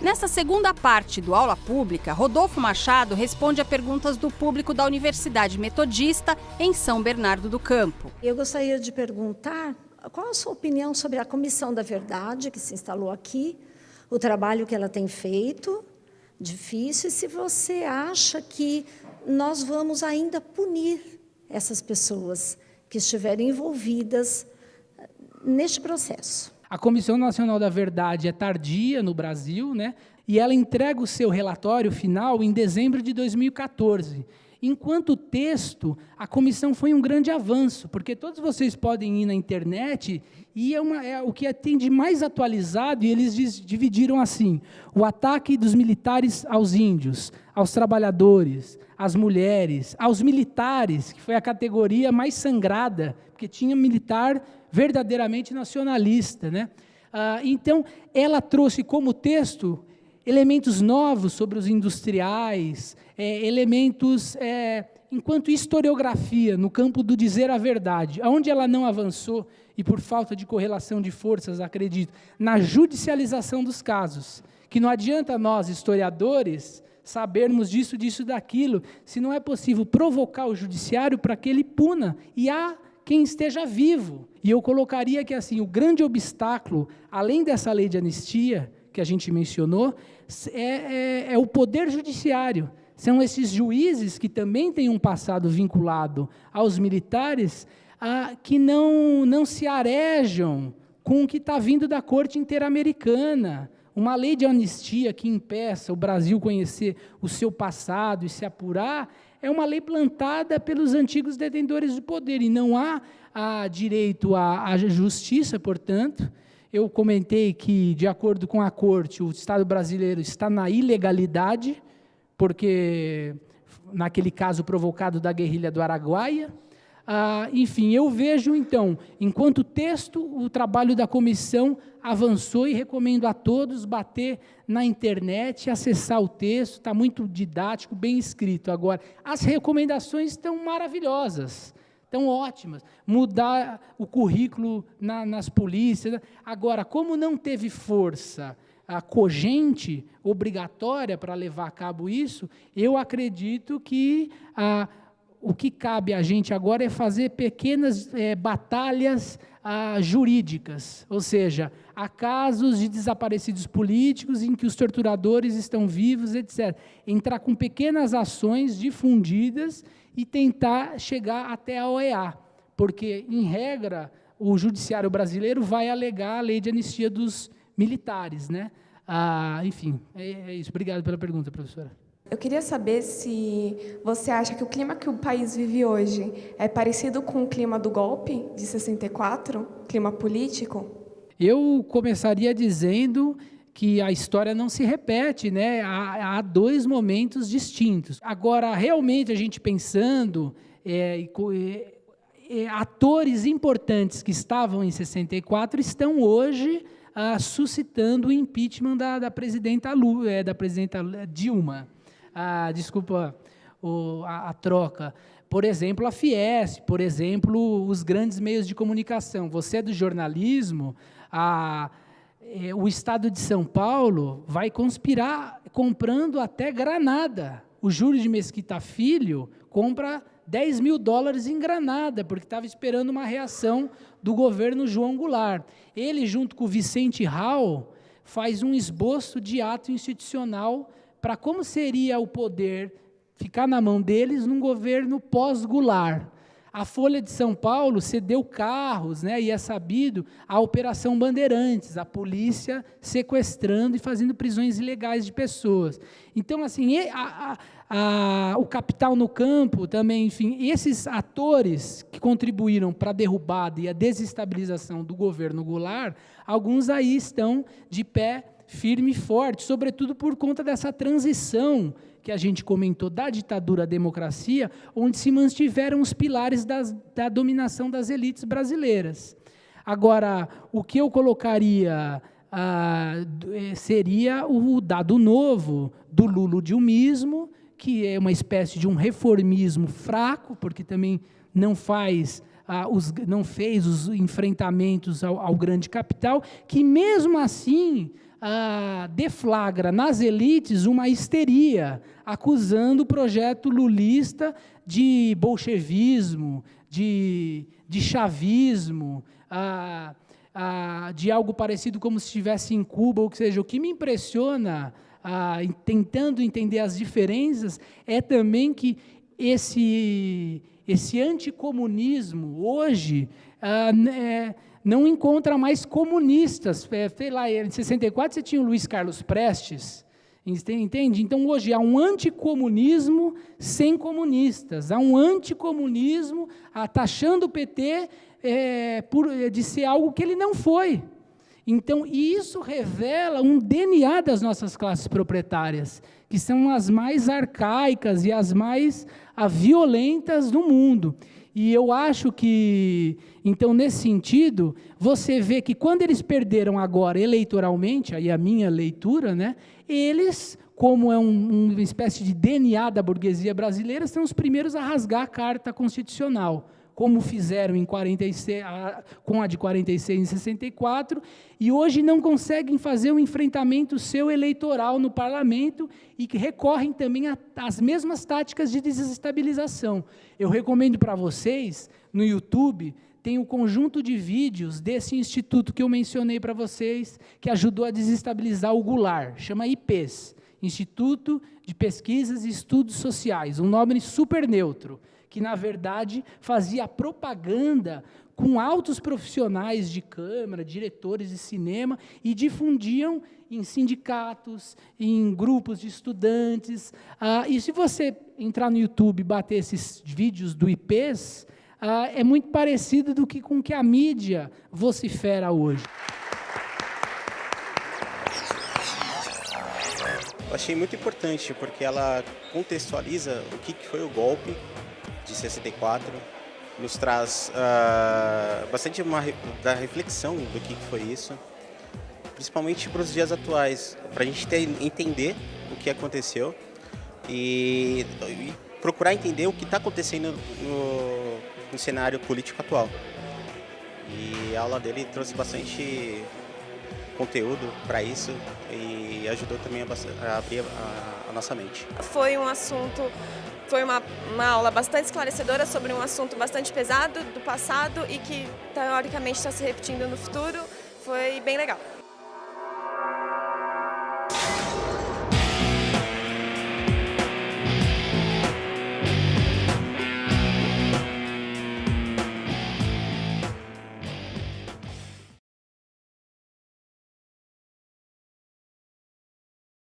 Nessa segunda parte do Aula Pública, Rodolfo Machado responde a perguntas do público da Universidade Metodista em São Bernardo do Campo. Eu gostaria de perguntar qual a sua opinião sobre a Comissão da Verdade, que se instalou aqui, o trabalho que ela tem feito, difícil, e se você acha que nós vamos ainda punir essas pessoas que estiverem envolvidas neste processo. A Comissão Nacional da Verdade é tardia no Brasil, né? E ela entrega o seu relatório final em dezembro de 2014. Enquanto texto, a comissão foi um grande avanço, porque todos vocês podem ir na internet e é o que tem de mais atualizado, e eles dividiram assim: o ataque dos militares aos índios, aos trabalhadores, às mulheres, aos militares, que foi a categoria mais sangrada, porque tinha militar verdadeiramente nacionalista, né? Então, ela trouxe como texto elementos novos sobre os industriais, elementos enquanto historiografia, no campo do dizer a verdade, onde ela não avançou, e por falta de correlação de forças, acredito, na judicialização dos casos, que não adianta nós, historiadores, sabermos disso, daquilo, se não é possível provocar o judiciário para que ele puna, e há quem esteja vivo. E eu colocaria que assim, o grande obstáculo, além dessa lei de anistia, que a gente mencionou, é o poder judiciário. São esses juízes que também têm um passado vinculado aos militares, que não se arejam com o que está vindo da Corte Interamericana. Uma lei de anistia que impeça o Brasil conhecer o seu passado e se apurar, é uma lei plantada pelos antigos detentores do poder, e não há direito à justiça, portanto. Eu comentei que, de acordo com a Corte, o Estado brasileiro está na ilegalidade, porque, naquele caso provocado da guerrilha do Araguaia. Enfim, eu vejo, então, enquanto texto, o trabalho da comissão avançou, e recomendo a todos bater na internet, acessar o texto, está muito didático, bem escrito. Agora, as recomendações estão maravilhosas, estão ótimas. Mudar o currículo nas polícias. Agora, como não teve força cogente, obrigatória para levar a cabo isso, eu acredito que o que cabe a gente agora é fazer pequenas batalhas jurídicas, ou seja, há casos de desaparecidos políticos em que os torturadores estão vivos, etc. Entrar com pequenas ações difundidas e tentar chegar até a OEA, porque, em regra, o judiciário brasileiro vai alegar a lei de anistia dos militares, né? Enfim, é isso. Obrigado pela pergunta, professora. Eu queria saber se você acha que o clima que o país vive hoje é parecido com o clima do golpe de 64, clima político? Eu começaria dizendo que a história não se repete, né? Há dois momentos distintos. Agora, realmente, a gente pensando, atores importantes que estavam em 64 estão hoje suscitando o impeachment da presidenta Dilma. Desculpa a troca. Por exemplo, a Fiesp, por exemplo, os grandes meios de comunicação. Você é do jornalismo, o Estado de São Paulo vai conspirar comprando até granada. O Júlio de Mesquita Filho compra $10 mil em granada, porque estava esperando uma reação do governo João Goulart. Ele, junto com o Vicente Hall, faz um esboço de ato institucional para como seria o poder ficar na mão deles num governo pós-Goulart. A Folha de São Paulo cedeu carros, né, e é sabido, a Operação Bandeirantes, a polícia sequestrando e fazendo prisões ilegais de pessoas. Então, assim, o Capital no Campo também, enfim, esses atores que contribuíram para a derrubada e a desestabilização do governo Goulart, alguns aí estão de pé firme e forte, sobretudo por conta dessa transição que a gente comentou da ditadura à democracia, onde se mantiveram os pilares da dominação das elites brasileiras. Agora, o que eu colocaria seria o dado novo do lulodilmismo, que é uma espécie de um reformismo fraco, porque também não fez os enfrentamentos ao grande capital, que mesmo assim deflagra nas elites uma histeria, acusando o projeto lulista de bolchevismo, de chavismo, de algo parecido como se estivesse em Cuba, ou seja, o que me impressiona, tentando entender as diferenças, é também que esse anticomunismo, hoje, não encontra mais comunistas. Sei lá, em 64 você tinha o Luiz Carlos Prestes, entende? Então, hoje, há um anticomunismo sem comunistas, há um anticomunismo taxando o PT de ser algo que ele não foi. Então, isso revela um DNA das nossas classes proprietárias, que são as mais arcaicas e as mais violentas do mundo. E eu acho que, então, nesse sentido, você vê que quando eles perderam agora eleitoralmente, aí a minha leitura, né, eles, como é uma espécie de DNA da burguesia brasileira, são os primeiros a rasgar a Carta Constitucional, como fizeram em 46, com a de 46 em 64, e hoje não conseguem fazer o enfrentamento seu eleitoral no parlamento e que recorrem também às mesmas táticas de desestabilização. Eu recomendo para vocês, no YouTube, tem um conjunto de vídeos desse instituto que eu mencionei para vocês, que ajudou a desestabilizar o Goulart, chama IPES, Instituto de Pesquisas e Estudos Sociais, um nome super neutro, que, na verdade, fazia propaganda com altos profissionais de câmara, diretores de cinema, e difundiam em sindicatos, em grupos de estudantes. E se você entrar no YouTube e bater esses vídeos do IPES, é muito parecido com o que a mídia vocifera hoje. Eu achei muito importante, porque ela contextualiza o que foi o golpe de 64, nos traz bastante da reflexão do que foi isso, principalmente para os dias atuais, para a gente entender o que aconteceu e procurar entender o que está acontecendo no cenário político atual. E a aula dele trouxe bastante conteúdo para isso e ajudou também a abrir a nossa mente. Foi um assunto... Foi uma aula bastante esclarecedora sobre um assunto bastante pesado do passado e que, teoricamente, está se repetindo no futuro. Foi bem legal.